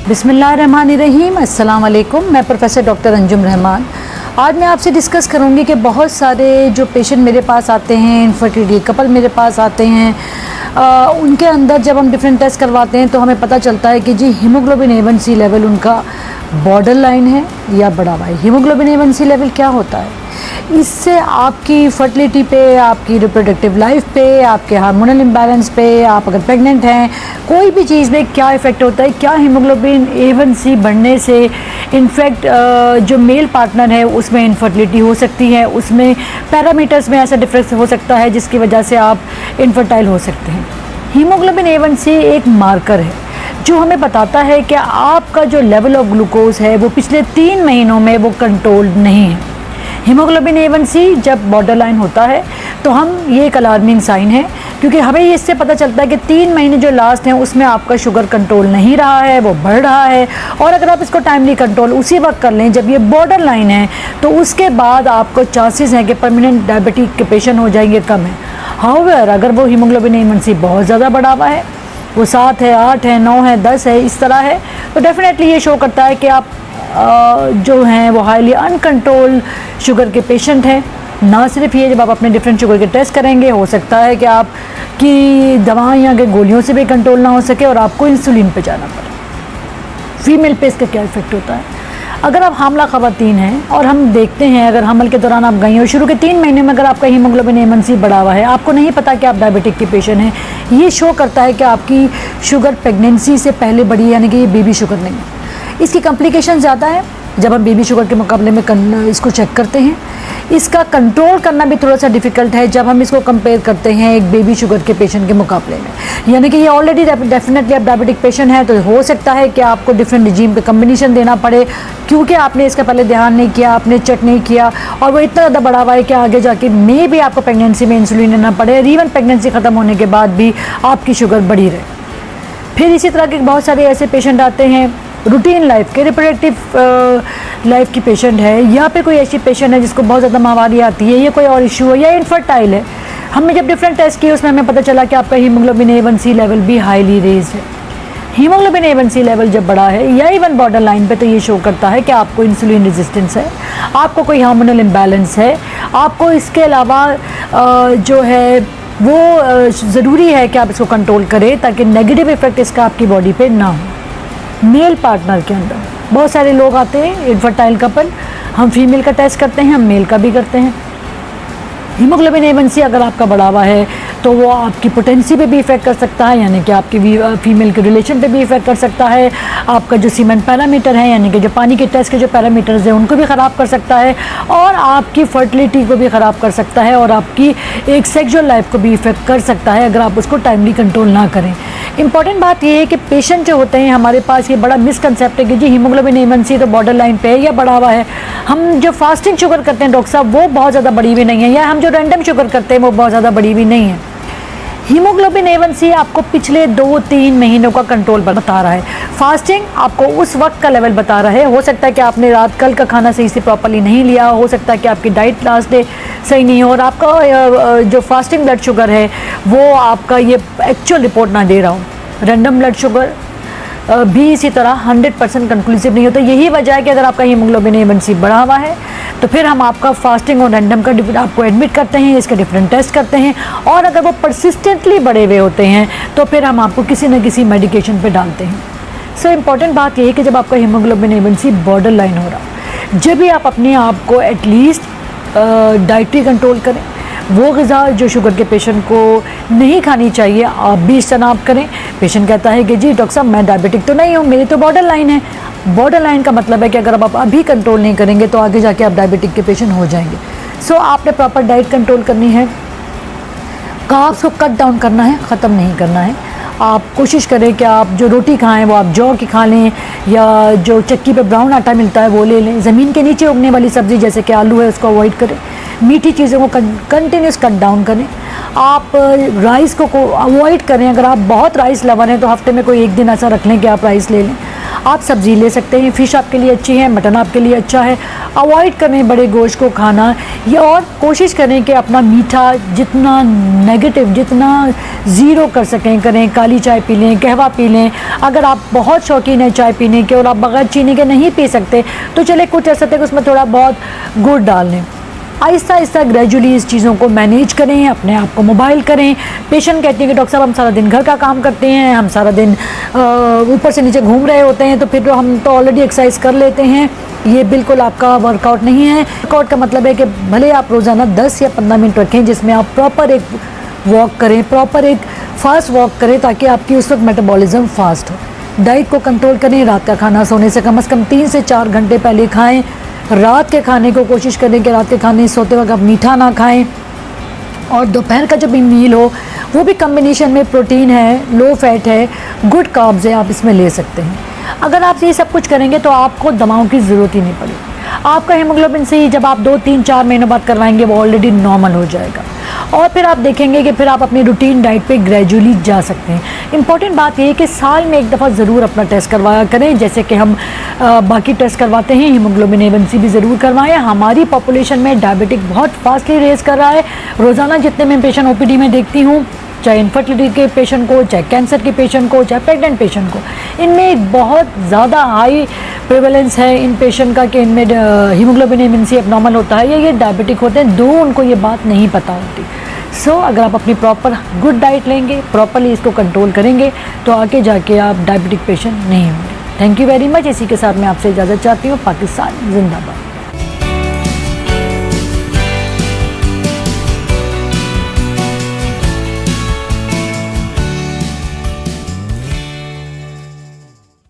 बिस्मिल्लाहिर्रहमानिर्रहीम। अस्सलाम वालेकुम। मैं प्रोफेसर डॉक्टर अंजुम रहमान। आज मैं आपसे डिस्कस करूंगी कि बहुत सारे जो पेशेंट मेरे पास आते हैं, इनफर्टिलिटी कपल मेरे पास आते हैं, उनके अंदर जब हम डिफरेंट टेस्ट करवाते हैं तो हमें पता चलता है कि जी हीमोग्लोबिन A1C लेवल उनका बॉर्डर लाइन है या बढ़ा हुआ है। हीमोग्लोबिन A1C लेवल क्या होता है? इससे आपकी फर्टिलिटी पे, आपकी रिप्रोडक्टिव लाइफ पे, आपके हार्मोनल इम्बैलेंस पे, आप अगर प्रेग्नेंट हैं, कोई भी चीज़ में क्या इफ़ेक्ट होता है। क्या हीमोग्लोबिन A1C बढ़ने से इनफैक्ट जो मेल पार्टनर है उसमें इनफर्टिलिटी हो सकती है, उसमें पैरामीटर्स में ऐसा डिफरेंस हो सकता है जिसकी वजह से आप इनफर्टाइल हो सकते हैं। हीमोग्लोबिन A1C एक मार्कर है जो हमें बताता है कि आपका जो लेवल ऑफ ग्लूकोज है वो पिछले 3 महीनों में वो कंट्रोल्ड नहीं है। हीमोग्लोबिन A1C जब बॉर्डर लाइन होता है तो हम ये एक अलार्मिंग साइन है, क्योंकि हमें इससे पता चलता है कि 3 महीने जो लास्ट हैं उसमें आपका शुगर कंट्रोल नहीं रहा है, वो बढ़ रहा है। और अगर आप इसको टाइमली कंट्रोल उसी वक्त कर लें जब ये बॉर्डर लाइन है तो उसके बाद आपको चांसेस हैं कि परमानेंट डायबिटीज के पेशेंट हो जाएंगे कम है। हाउएवर अगर वो हीमोग्लोबिन A1C बहुत ज़्यादा बढ़ा हुआ है, वो 7 है, 8 है, 9 है, 10 है, इस तरह है, तो डेफिनेटली ये शो करता है कि आप जो हैं वो हाईली अनकंट्रोल शुगर के पेशेंट हैं। ना सिर्फ ये, जब आप अपने डिफरेंट शुगर के टेस्ट करेंगे हो सकता है कि आपकी दवाइयाँ के गोलियों से भी कंट्रोल ना हो सके और आपको इंसुलिन पे जाना पड़े। फीमेल पे इसका क्या इफेक्ट होता है? अगर आप हामला ख़वातीन हैं और हम देखते हैं अगर हमल के दौरान आप गई और शुरू के 3 महीने में अगर आपका हीमोग्लोबिन A1C बढ़ा हुआ है, आपको नहीं पता कि आप डायबिटिक के पेशेंट हैं, ये शो करता है कि आपकी शुगर प्रेगनेंसी से पहले बढ़ी, यानी कि ये बेबी शुगर नहीं है। इसकी कॉम्प्लिकेशन ज़्यादा है जब हम बेबी शुगर के मुकाबले में इसको चेक करते हैं। इसका कंट्रोल करना भी थोड़ा सा डिफ़िकल्ट है जब हम इसको कंपेयर करते हैं एक बेबी शुगर के पेशेंट के मुकाबले में। यानी कि ये ऑलरेडी डेफिनेटली आप डायबिटिक पेशेंट हैं तो हो सकता है कि आपको डिफरेंट रिजीम पे कम्बिनेशन देना पड़े, क्योंकि आपने इसका पहले ध्यान नहीं किया, आपने चेक नहीं किया और वो इतना ज़्यादा बढ़ा हुआ है कि आगे जाके मे भी आपको प्रेगनेंसी में इंसुलिन लेना पड़े और इवन प्रेगनेंसी ख़त्म होने के बाद भी आपकी शुगर बढ़ी रहे। फिर इसी तरह के बहुत सारे ऐसे पेशेंट आते हैं रूटीन लाइफ के, रिप्रोडक्टिव लाइफ की पेशेंट है, या फिर कोई ऐसी पेशेंट है जिसको बहुत ज़्यादा माहवारी आती है या कोई और इशू है या इनफर्टाइल है। हमने जब डिफरेंट टेस्ट किए उसमें हमें पता चला कि आपका हीमोग्लोबिन A1C लेवल भी हाईली रेज है। हीमोग्लोबिन A1C लेवल जब बढ़ा है या इवन बॉर्डर लाइन पे, तो ये शो करता है कि आपको इंसुलिन रेजिस्टेंस है, आपको कोई हार्मोनल इम्बैलेंस है, आपको इसके अलावा जो है वो ज़रूरी है कि आप इसको कंट्रोल करें ताकि नेगेटिव इफेक्ट इसका आपकी बॉडी पे ना हो। मेल पार्टनर के अंदर बहुत सारे लोग आते हैं, इनफर्टाइल कपल, हम फीमेल का टेस्ट करते हैं, हम मेल का भी करते हैं। हीमोग्लोबिन A1C अगर आपका बढ़ा हुआ है तो वो आपकी पोटेंसी पे भी इफ़ेक्ट कर सकता है, यानी कि आपकी फीमेल के रिलेशन पे भी इफ़ेक्ट कर सकता है। आपका जो सीमेंट पैरामीटर है, यानी कि जो पानी के टेस्ट के जो पैरामीटर्स हैं उनको भी ख़राब कर सकता है और आपकी फर्टिलिटी को भी ख़राब कर सकता है और आपकी एक सेक्सुअल लाइफ को भी इफ़ेक्ट कर सकता है अगर आप उसको टाइमली कंट्रोल ना करें। इंपॉर्टेंट बात यह है कि पेशेंट जो होते हैं हमारे पास, ये बड़ा मिसकंसेप्ट है कि जी हीमोग्लोबिन A1C तो बॉर्डर लाइन पे है या बढ़ा हुआ है। हम जो फास्टिंग शुगर करते हैं डॉक्टर साहब वो बहुत ज़्यादा बढ़ी हुई नहीं है, या हम जो रैंडम शुगर करते हैं वो बहुत ज़्यादा बढ़ी हुई नहीं है। हीमोग्लोबिन A1C आपको पिछले 2-3 महीनों का कंट्रोल बता रहा है। फास्टिंग आपको उस वक्त का लेवल बता रहा है। हो सकता है कि आपने रात कल का खाना सही से प्रॉपर्ली नहीं लिया, हो सकता है कि आपकी डाइट लास्ट डे सही नहीं हो और आपका जो फास्टिंग ब्लड शुगर है वो आपका ये एक्चुअल रिपोर्ट ना दे रहा हो। रैंडम ब्लड शुगर भी इसी तरह 100% कंक्लूसिव नहीं होता। यही वजह है कि अगर आपका हीमोग्लोबिन A1C बढ़ा हुआ है तो फिर हम आपका फास्टिंग और रैंडम का आपको एडमिट करते हैं, इसके डिफरेंट टेस्ट करते हैं और अगर वो परसिस्टेंटली बढ़े हुए होते हैं तो फिर हम आपको किसी न किसी मेडिकेशन पे डालते हैं। सो इम्पॉर्टेंट बात यह है कि जब आपका हीमोग्लोबिन A1C बॉर्डर लाइन हो रहा, जब भी आप अपने आप को एटलीस्ट डाइटरी कंट्रोल करें, वो ग़िज़ा जो शुगर के पेशेंट को नहीं खानी चाहिए आप भी इज्तनाब करें। पेशेंट कहता है कि जी डॉक्टर साहब मैं डायबिटिक तो नहीं हूँ, मेरी तो बॉर्डर लाइन है। बॉर्डर लाइन का मतलब है कि अगर आप अभी कंट्रोल नहीं करेंगे तो आगे जाके आप डायबिटिक के पेशेंट हो जाएंगे। सो आपने प्रॉपर डाइट कंट्रोल करनी है, कार्ब्स को कट डाउन करना है, ख़त्म नहीं करना है। आप कोशिश करें कि आप जो रोटी खाएं वो आप जौ की खा लें या जो चक्की पे ब्राउन आटा मिलता है वो ले लें। ज़मीन के नीचे उगने वाली सब्ज़ी जैसे कि आलू है उसको अवॉइड करें। मीठी चीज़ों को कंटिन्यूस कट डाउन करें। आप राइस को अवॉइड करें। अगर आप बहुत राइस लवर हैं तो हफ्ते में कोई एक दिन ऐसा रख लें कि आप राइस ले लें। आप सब्ज़ी ले सकते हैं, फ़िश आपके लिए अच्छी है, मटन आपके लिए अच्छा है। अवॉइड करें बड़े गोश्त को खाना, ये और कोशिश करें कि अपना मीठा जितना नेगेटिव, जितना ज़ीरो कर सकें करें। काली चाय पी लें, कहवा पी लें। अगर आप बहुत शौकीन हैं चाय पीने के और आप बगैर चीनी के नहीं पी सकते तो चले कुछ ऐसा तक उसमें थोड़ा बहुत गुड़ डाल लें। आहिस्ता आहिस्ता ग्रेजुअली इस चीज़ों को मैनेज करें, अपने आप को मोबाइल करें। पेशेंट कहती है कि डॉक्टर साहब हम सारा दिन घर का काम करते हैं, हम सारा दिन ऊपर से नीचे घूम रहे होते हैं, तो फिर हम तो ऑलरेडी एक्सरसाइज कर लेते हैं। ये बिल्कुल आपका वर्कआउट नहीं है। वर्कआउट का मतलब है कि भले आप रोज़ाना 10 या 15 मिनट रखें जिसमें आप प्रॉपर एक वॉक करें, प्रॉपर एक फास्ट वॉक करें ताकि आपकी उस वक्त मेटाबॉलिज्म फास्ट हो। डाइट को कंट्रोल करें, रात का खाना सोने से कम 3 से 4 घंटे पहले खाएं। रात के खाने को कोशिश करें कि रात के खाने सोते वक्त आप मीठा ना खाएं, और दोपहर का जो भी मील हो वो भी कम्बिनेशन में प्रोटीन है, लो फैट है, गुड कार्ब्स है, आप इसमें ले सकते हैं। अगर आप ये सब कुछ करेंगे तो आपको दवाओं की ज़रूरत ही नहीं पड़ेगी। आपका हीमोग्लोबिन से ही जब आप 2-3-4 महीनों बाद करवाएंगे वो ऑलरेडी नॉर्मल हो जाएगा, और फिर आप देखेंगे कि फिर आप अपनी रूटीन डाइट पे ग्रेजुअली जा सकते हैं। इंपॉर्टेंट बात यह है कि साल में एक दफ़ा ज़रूर अपना टेस्ट करवाया करें, जैसे कि हम बाकी टेस्ट करवाते हैं। हीमोग्लोबिन A1C भी ज़रूर करवाएं। हमारी पॉपुलेशन में डायबिटिक बहुत फास्टली रेस कर रहा है। रोज़ाना जितने मैं पेशेंट OPD में देखती हूँ, चाहे इनफर्टिलिटी के पेशेंट को, चाहे कैंसर के पेशेंट को, चाहे प्रेग्नेंट पेशेंट को, इनमें एक बहुत ज़्यादा हाई प्रेवलेंस है इन पेशेंट का कि इनमें हीमोग्लोबिन A1C एबनॉर्मल होता है या ये डायबिटिक होते हैं, दो उनको ये बात नहीं पता होती। अगर आप अपनी प्रॉपर गुड डाइट लेंगे, प्रॉपरली इसको कंट्रोल करेंगे, तो आगे जाके आप डायबिटिक पेशेंट नहीं होंगे। Thank you very much. इसी के साथ मैं आपसे इजाज़त चाहती हूँ। पाकिस्तान जिंदाबाद।